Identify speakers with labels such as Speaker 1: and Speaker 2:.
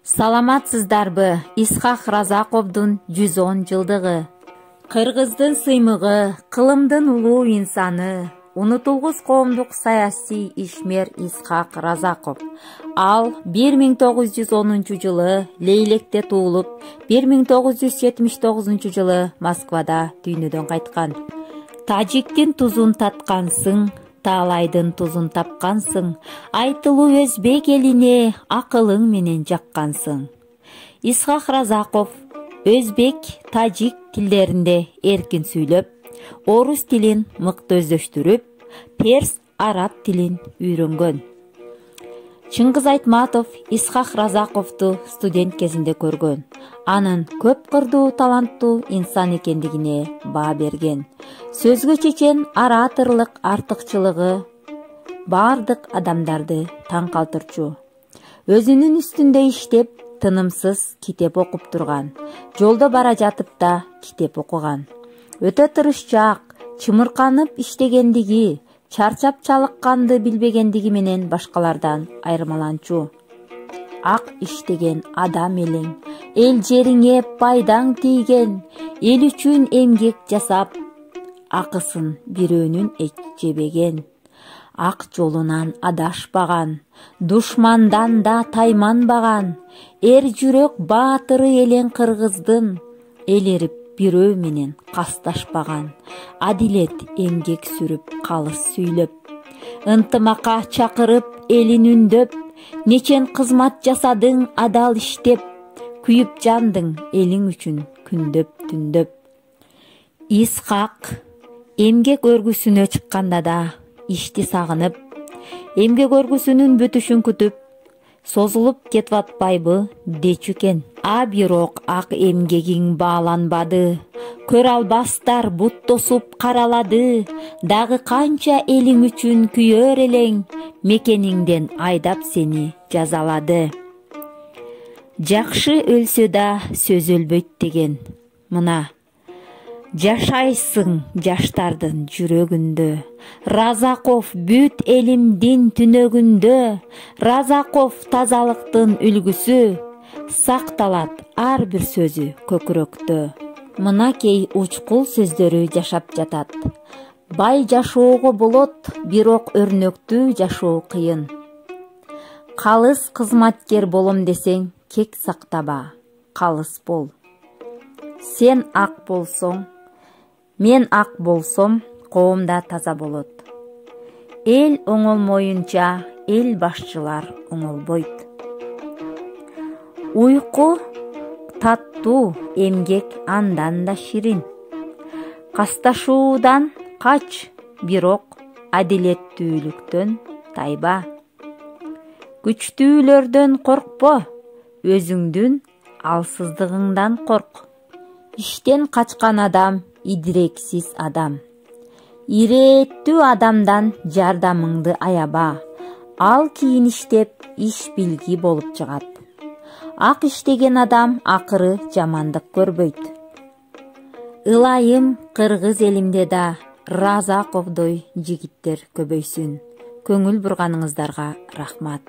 Speaker 1: Саламатсыздарбы? Исхак Разаковдун 110 жылдыгы. Кыргыздын сыймыгы, кылымдын улуу инсаны, унутулгус коомдук саясий ишмер Исхак Разаков. Ал 1910 жылы Лейлекте туулуп, 1979 жылы Москвада дүйнөдөн кайткан. Тажиктин тузун таткансың, Таалайдын тузун тапкансың, айтылуу өзбек элине акылың менен жаккансың. Исхак Разаков өзбек, тажик тилдеринде эркин сүйлөп, орус тилин мыкты өздөштүрүп, перс, араб тилин үйрөнгөн. Чыңгыз Айтматов Исхак Разаковду студент кезинде көргөн. Анын көп кырдуу таланттуу инсан экендигине баа берген. Сөзгө чечен ораторлук артыкчылыгы бардык адамдарды таң калтырчу. Өзүнүн үстүндө иштеп, тынымсыз китеп окуп турган. Жолдо бара жатып да китеп окуган. Өтө тырышчаак, чымырканып иштегендиги, чарчап чалыкканды билбегендиги менен башкалардан айырмаланчу. Ак иштеген адам элең, эл жериңе пайдаң тийген, эл үчүн эмгек жасап, акысын бирөөнүн жебеген. Ак жолунан адашпаган, душмандан да тайманбаган, эр жүрөк баатыры элең кыргыздын, элерип бирөө менен касташпаган, адилет эмгек сүрүп калыс сүйлөп, ынтымакка чакырып элин үндөп, нечен кызмат жасадың адал иштеп, күйүп жандың элиң үчүн күндөп түндөп. Исхак эмгек өргүсүнө чыкканда да ишти сагынып, эмгек өргүсүнүн бүтүшүн күтүп, созулуп кетип атпайбы дечү экен. А бирок ак эмгегиң бааланбады, көр албастар бут тосуп каралады, дагы канча элиң үчүн күйөр элең, мекениңден айдап сени жазалады. Жакшы өлсө да сөз өлбөйт деген. Мына жашайсың жаштардын жүрөгүндө, Разаков бүт элимдин түнөгүндө, Разаков тазалыктын үлгүсү, сакталат ар бир сөзү көкүрөктө. Мынакей учкул сөздөрү жашап жатат. Бай жашоого болот, бирок өрнөктүү жашоо кыйын. Калыс кызматкер болом десең, кек сактаба, калыс бол. Сен ак болсоң, мен ак болсом, коомда таза болот. Эл оңолмоюнча, эл башчылар оңолбойт. Уйку таттуу, эмгек андан да ширин. Касташуудан кач, бирок адилеттүүлүктөн тайба. Күчтүүлөрдөн коркпо, өзүңдүн алсыздыгыңдан корк. Иштен качкан адам идирексиз адам. Ирээттүү адамдан жардамыңды аяба. Ал кийин иштеп, иш билги болуп чыгат. Ак иштеген адам акыры жамандык көрбөйт. Ылайым кыргыз элимде да Разаковдой жигиттер көбөйсүн. Көңүл бурганыңыздарга рахмат.